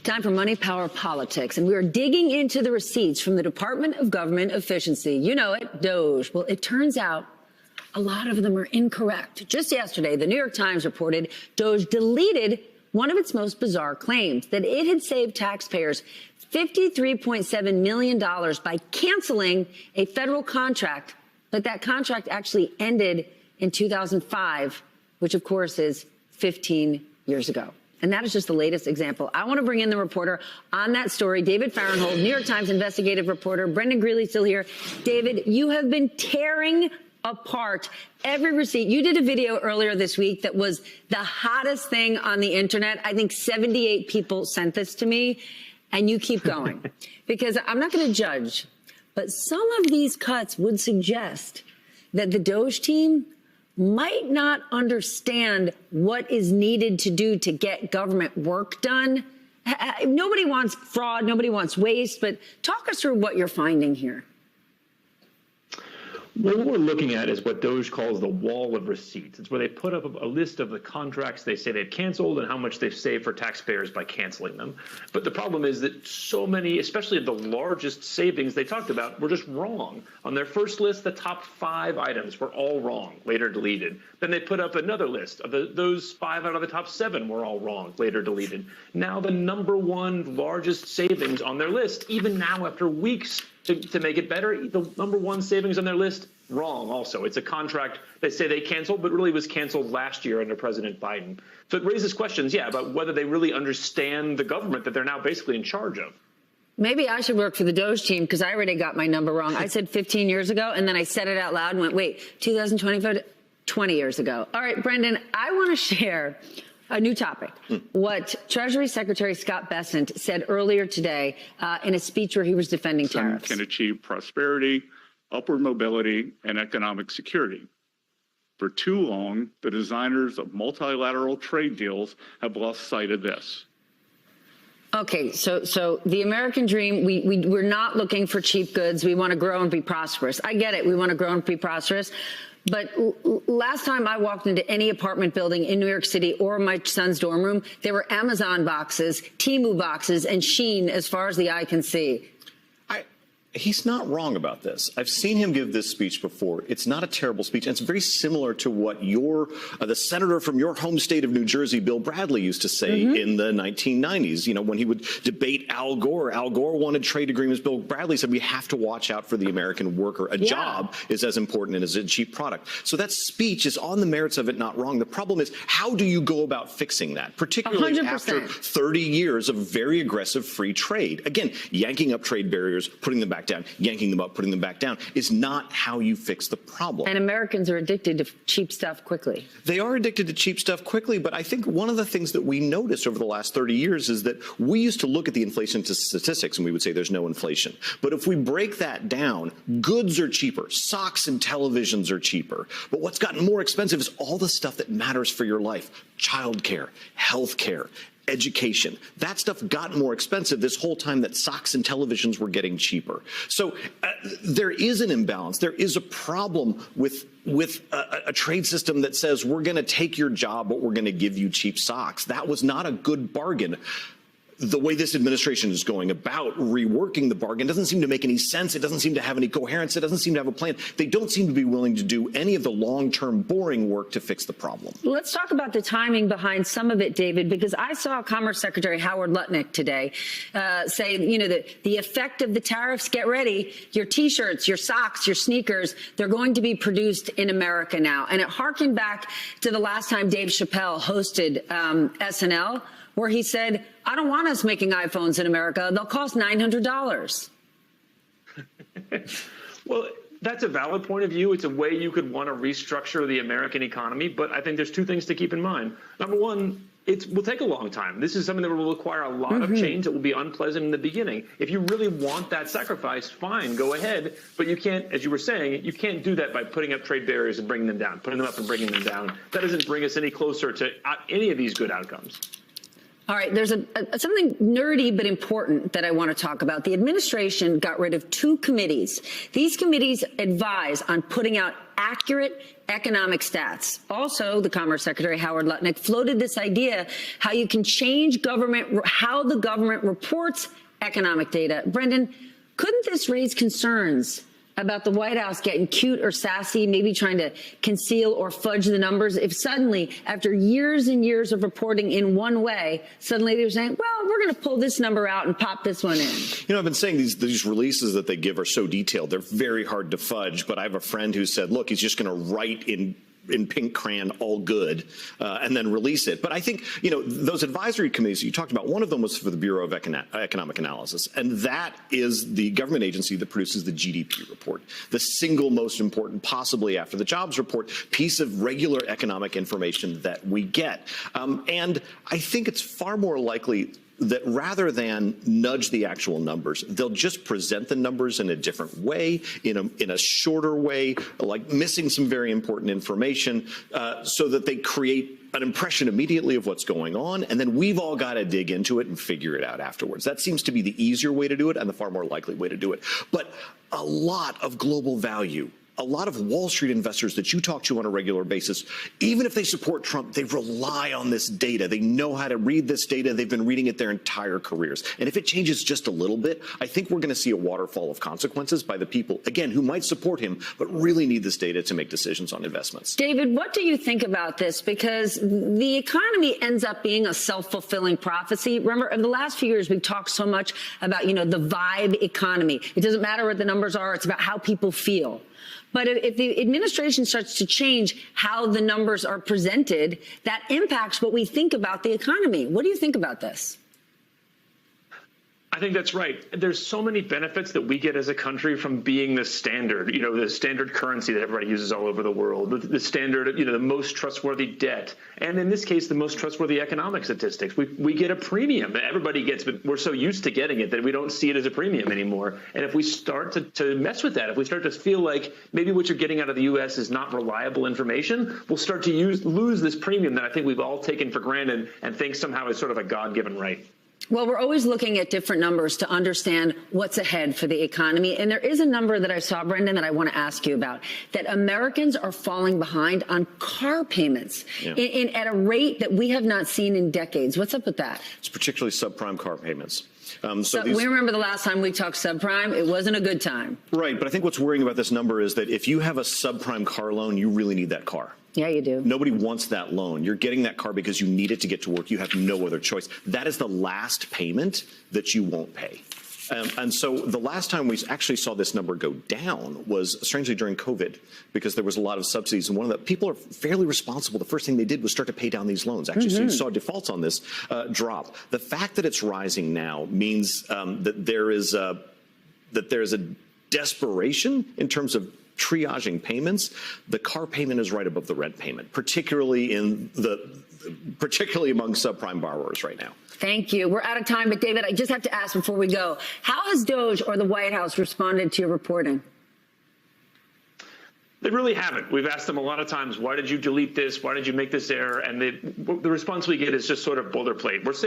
Time for Money, Power, Politics. And we are digging into the receipts from the Department of Government Efficiency. You know it, DOGE. Well, it turns out a lot of them are incorrect. Just yesterday, the New York Times reported DOGE deleted one of its most bizarre claims, that it had saved taxpayers $53.7 million by canceling a federal contract, but that contract actually ended in 2005, which of course is 15 years ago. And that is just the latest example. I want to bring in the reporter on that story, David Farrenhold, New York Times investigative reporter. Brendan Greeley still here. David, you have been tearing apart every receipt. You did a video earlier this week that was the hottest thing on the internet. I think 78 people sent this to me, and you keep going. Because I'm not going to judge, but some of these cuts would suggest that the DOGE team might not understand what is needed to do to get government work done. Nobody wants fraud, nobody wants waste, but talk us through what you're finding here. What we're looking at is what DOGE calls the wall of receipts. It's where they put up a list of the contracts they say they've canceled and how much they've saved for taxpayers by canceling them. But the problem is that so many, especially the largest savings they talked about, were just wrong. On their first list, the top 5 items were all wrong, later deleted. Then they put up another list of those 5 out of the top 7 were all wrong, later deleted. Now the #1 largest savings on their list, even now after weeks to make it better, the #1 savings on their list, wrong also. It's a contract they say they canceled, but really was canceled last year under President Biden. So it raises questions, about whether they really understand the government that they're now basically in charge of. Maybe I should work for the DOGE team because I already got my number wrong. I said 15 years ago, and then I said it out loud and went, wait, 2025, 20 years ago. All right, Brendan, I want to share a new topic. What Treasury Secretary Scott Bessent said earlier today in a speech where he was defending tariffs. Can achieve prosperity, upward mobility, and economic security. For too long, the designers of multilateral trade deals have lost sight of this. Okay, so the American dream, we're not looking for cheap goods. We want to grow and be prosperous. I get it. We want to grow and be prosperous. But last time I walked into any apartment building in New York City or my son's dorm room, there were Amazon boxes, Temu boxes, and Shein as far as the eye can see. He's not wrong about this. I've seen him give this speech before. It's not a terrible speech. And it's very similar to what the senator from your home state of New Jersey, Bill Bradley, used to say in the 1990s. You know, when he would debate Al Gore. Al Gore wanted trade agreements. Bill Bradley said we have to watch out for the American worker. A job is as important as a cheap product. So that speech is on the merits of it, not wrong. The problem is, how do you go about fixing that, particularly 100%. after 30 years of very aggressive free trade? Again, yanking up trade barriers, putting them back down, yanking them up, putting them back down is not how you fix the problem. And Americans are addicted to cheap stuff quickly. They are addicted to cheap stuff quickly, but I think one of the things that we noticed over the last 30 years is that we used to look at the inflation statistics and we would say there's no inflation. But if we break that down, goods are cheaper, socks and televisions are cheaper. But what's gotten more expensive is all the stuff that matters for your life: childcare, healthcare, education. That stuff got more expensive this whole time that socks and televisions were getting cheaper. So there is an imbalance. There is a problem with a trade system that says we're going to take your job, but we're going to give you cheap socks. That was not a good bargain. The way this administration is going about reworking the bargain doesn't seem to make any sense. It doesn't seem to have any coherence. It doesn't seem to have a plan. They don't seem to be willing to do any of the long-term boring work to fix the problem. Let's talk about the timing behind some of it, David, because I saw Commerce Secretary Howard Lutnick today say, you know, the effect of the tariffs, get ready, your T-shirts, your socks, your sneakers, they're going to be produced in America now. And it harkened back to the last time Dave Chappelle hosted SNL, where he said, I don't want us making iPhones in America. They'll cost $900. Well, that's a valid point of view. It's a way you could want to restructure the American economy. But I think there's 2 things to keep in mind. Number one, it will take a long time. This is something that will require a lot of change. It will be unpleasant in the beginning. If you really want that sacrifice, fine, go ahead. But you can't, as you were saying, you can't do that by putting up trade barriers and bringing them down, putting them up and bringing them down. That doesn't bring us any closer to any of these good outcomes. All right, there's something nerdy but important that I want to talk about. The administration got rid of 2 committees. These committees advise on putting out accurate economic stats. Also, the Commerce Secretary, Howard Lutnick, floated this idea how you can change how the government reports economic data. Brendan, couldn't this raise concerns about the White House getting cute or sassy, maybe trying to conceal or fudge the numbers, if suddenly, after years and years of reporting in one way, suddenly they're saying, well, we're going to pull this number out and pop this one in? You know, I've been saying these releases that they give are so detailed, they're very hard to fudge, but I have a friend who said, look, he's just going to write in pink crayon, all good, and then release it. But I think, you know, those advisory committees you talked about, one of them was for the Bureau of Economic Analysis, and that is the government agency that produces the GDP report, the single most important, possibly after the jobs report, piece of regular economic information that we get. And I think it's far more likely that rather than nudge the actual numbers, they'll just present the numbers in a different way, in a shorter way, like missing some very important information, so that they create an impression immediately of what's going on, and then we've all got to dig into it and figure it out afterwards. That seems to be the easier way to do it and the far more likely way to do it. But a lot of global value, a lot of Wall Street investors that you talk to on a regular basis, even if they support Trump, they rely on this data. They know how to read this data. They've been reading it their entire careers. And if it changes just a little bit, I think we're going to see a waterfall of consequences by the people, again, who might support him, but really need this data to make decisions on investments. David, what do you think about this? Because the economy ends up being a self-fulfilling prophecy. Remember, in the last few years, we've talked so much about, you know, the vibe economy. It doesn't matter what the numbers are. It's about how people feel. But if the administration starts to change how the numbers are presented, that impacts what we think about the economy. What do you think about this? I think that's right. There's so many benefits that we get as a country from being the standard, you know, the standard currency that everybody uses all over the world, the standard, you know, the most trustworthy debt, and in this case, the most trustworthy economic statistics. We get a premium that everybody gets, but we're so used to getting it that we don't see it as a premium anymore. And if we start to mess with that, if we start to feel like maybe what you're getting out of the U.S. is not reliable information, we'll start to lose this premium that I think we've all taken for granted and think somehow is sort of a God-given right. Well, we're always looking at different numbers to understand what's ahead for the economy. And there is a number that I saw, Brendan, that I want to ask you about, that Americans are falling behind on car payments at a rate that we have not seen in decades. What's up with that? It's particularly subprime car payments. We remember the last time we talked subprime, it wasn't a good time. Right, but I think what's worrying about this number is that if you have a subprime car loan, you really need that car. Yeah, you do. Nobody wants that loan. You're getting that car because you need it to get to work. You have no other choice. That is the last payment that you won't pay. And so the last time we actually saw this number go down was strangely during COVID, because there was a lot of subsidies. And one of the people are fairly responsible. The first thing they did was start to pay down these loans. Actually, so you saw defaults on this drop. The fact that it's rising now means that there is a desperation in terms of triaging payments. The car payment is right above the rent payment, particularly among subprime borrowers right now. Thank you. We're out of time, but David, I just have to ask before we go, how has DOJ or the White House responded to your reporting? They really haven't. We've asked them a lot of times, why did you delete this? Why did you make this error? And the response we get is just sort of boilerplate. We're saying